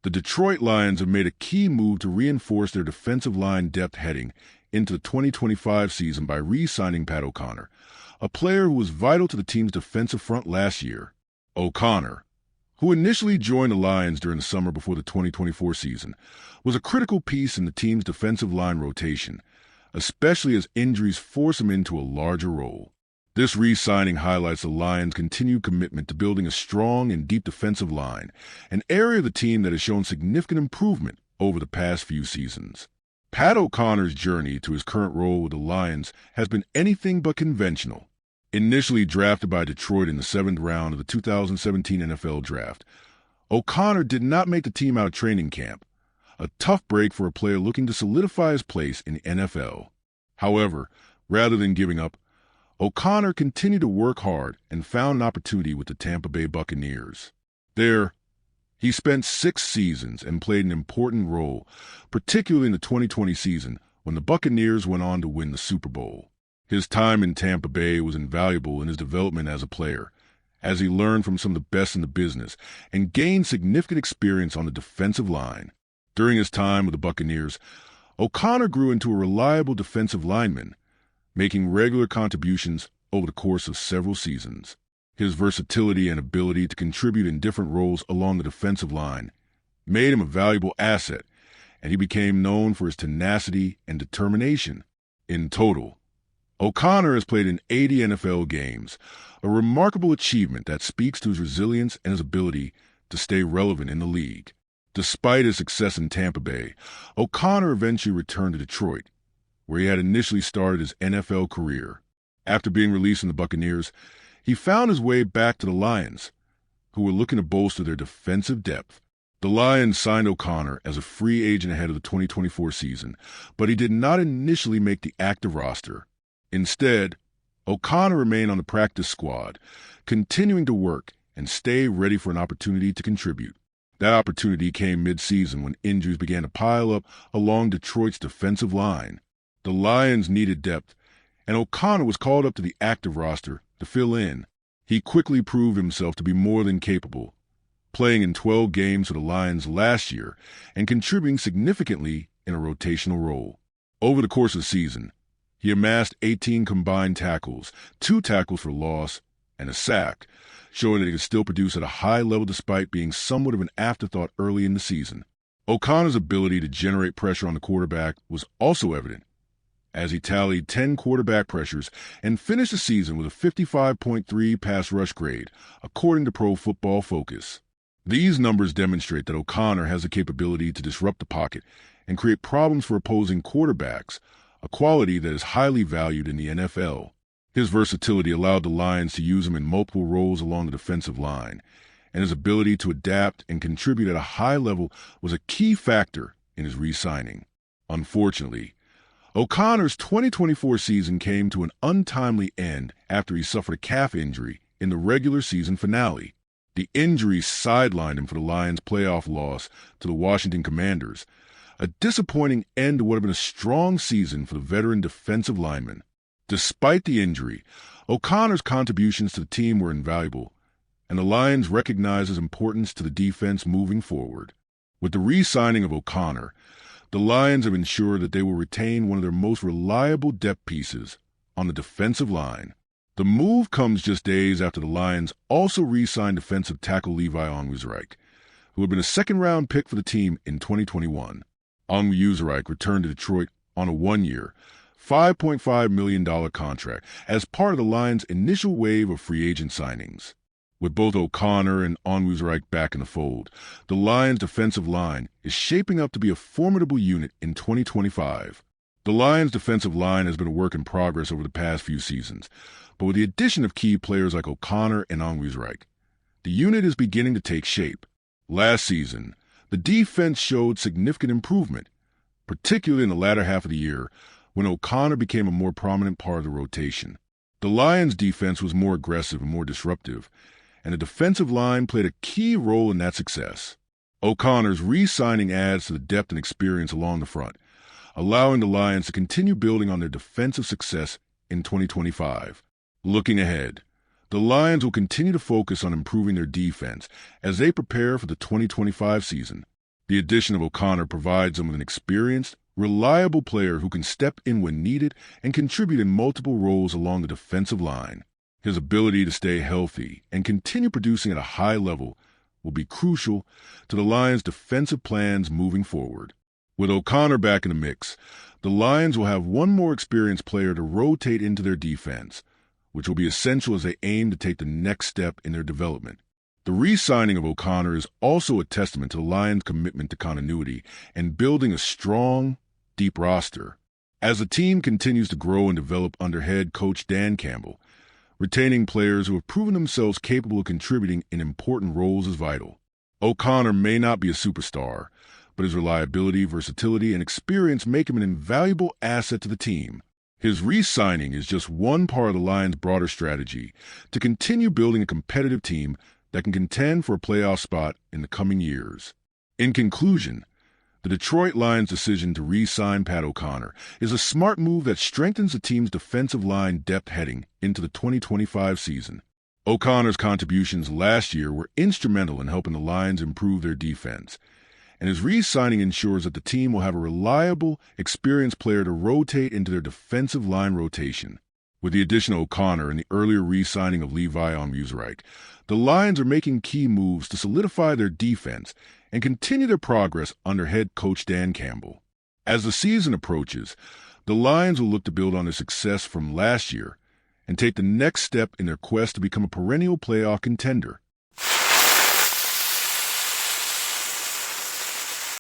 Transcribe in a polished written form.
The Detroit Lions have made a key move to reinforce their defensive line depth heading into the 2025 season by re-signing Pat O'Connor, a player who was vital to the team's defensive front last year. O'Connor, who initially joined the Lions during the summer before the 2024 season, was a critical piece in the team's defensive line rotation, especially as injuries force him into a larger role. This re-signing highlights the Lions' continued commitment to building a strong and deep defensive line, an area of the team that has shown significant improvement over the past few seasons. Pat O'Connor's journey to his current role with the Lions has been anything but conventional. Initially drafted by Detroit in the 7th round of the 2017 NFL Draft, O'Connor did not make the team out of training camp, a tough break for a player looking to solidify his place in the NFL. However, rather than giving up, O'Connor continued to work hard and found an opportunity with the Tampa Bay Buccaneers. There, he spent 6 seasons and played an important role, particularly in the 2020 season when the Buccaneers went on to win the Super Bowl. His time in Tampa Bay was invaluable in his development as a player, as he learned from some of the best in the business and gained significant experience on the defensive line. During his time with the Buccaneers, O'Connor grew into a reliable defensive lineman, making regular contributions over the course of several seasons. His versatility and ability to contribute in different roles along the defensive line made him a valuable asset, and he became known for his tenacity and determination. In total, O'Connor has played in 80 NFL games, a remarkable achievement that speaks to his resilience and his ability to stay relevant in the league. Despite his success in Tampa Bay, O'Connor eventually returned to Detroit, where he had initially started his NFL career. After being released from the Buccaneers, he found his way back to the Lions, who were looking to bolster their defensive depth. The Lions signed O'Connor as a free agent ahead of the 2024 season, but he did not initially make the active roster. Instead, O'Connor remained on the practice squad, continuing to work and stay ready for an opportunity to contribute. That opportunity came mid-season when injuries began to pile up along Detroit's defensive line. The Lions needed depth, and O'Connor was called up to the active roster to fill in. He quickly proved himself to be more than capable, playing in 12 games for the Lions last year and contributing significantly in a rotational role. Over the course of the season, he amassed 18 combined tackles, 2 tackles for loss, and a sack, showing that he could still produce at a high level despite being somewhat of an afterthought early in the season. O'Connor's ability to generate pressure on the quarterback was also evident, as he tallied 10 quarterback pressures and finished the season with a 55.3 pass rush grade, according to Pro Football Focus. These numbers demonstrate that O'Connor has the capability to disrupt the pocket and create problems for opposing quarterbacks, a quality that is highly valued in the NFL. His versatility allowed the Lions to use him in multiple roles along the defensive line, and his ability to adapt and contribute at a high level was a key factor in his re-signing. Unfortunately, O'Connor's 2024 season came to an untimely end after he suffered a calf injury in the regular season finale. The injury sidelined him for the Lions' playoff loss to the Washington Commanders, a disappointing end to what had been a strong season for the veteran defensive lineman. Despite the injury, O'Connor's contributions to the team were invaluable, and the Lions recognized his importance to the defense moving forward. With the re-signing of O'Connor, the Lions have ensured that they will retain one of their most reliable depth pieces on the defensive line. The move comes just days after the Lions also re-signed defensive tackle Levi Onwuzurike, who had been a second-round pick for the team in 2021. Onwuzurike returned to Detroit on a 1-year, $5.5 million contract as part of the Lions' initial wave of free agent signings. With both O'Connor and Onwuzurike back in the fold, the Lions' defensive line is shaping up to be a formidable unit in 2025. The Lions' defensive line has been a work in progress over the past few seasons, but with the addition of key players like O'Connor and Onwuzurike, the unit is beginning to take shape. Last season, the defense showed significant improvement, particularly in the latter half of the year when O'Connor became a more prominent part of the rotation. The Lions' defense was more aggressive and more disruptive, and the defensive line played a key role in that success. O'Connor's re-signing adds to the depth and experience along the front, allowing the Lions to continue building on their defensive success in 2025. Looking ahead, the Lions will continue to focus on improving their defense as they prepare for the 2025 season. The addition of O'Connor provides them with an experienced, reliable player who can step in when needed and contribute in multiple roles along the defensive line. His ability to stay healthy and continue producing at a high level will be crucial to the Lions' defensive plans moving forward. With O'Connor back in the mix, the Lions will have one more experienced player to rotate into their defense, which will be essential as they aim to take the next step in their development. The re-signing of O'Connor is also a testament to the Lions' commitment to continuity and building a strong, deep roster. As the team continues to grow and develop under head coach Dan Campbell, retaining players who have proven themselves capable of contributing in important roles is vital. O'Connor may not be a superstar, but his reliability, versatility, and experience make him an invaluable asset to the team. His re-signing is just one part of the Lions' broader strategy to continue building a competitive team that can contend for a playoff spot in the coming years. In conclusion, the Detroit Lions' decision to re-sign Pat O'Connor is a smart move that strengthens the team's defensive line depth heading into the 2025 season. O'Connor's contributions last year were instrumental in helping the Lions improve their defense, and his re-signing ensures that the team will have a reliable, experienced player to rotate into their defensive line rotation. With the addition of O'Connor and the earlier re-signing of Levi Onwuzurike, the Lions are making key moves to solidify their defense and continue their progress under head coach Dan Campbell. As the season approaches, the Lions will look to build on their success from last year and take the next step in their quest to become a perennial playoff contender.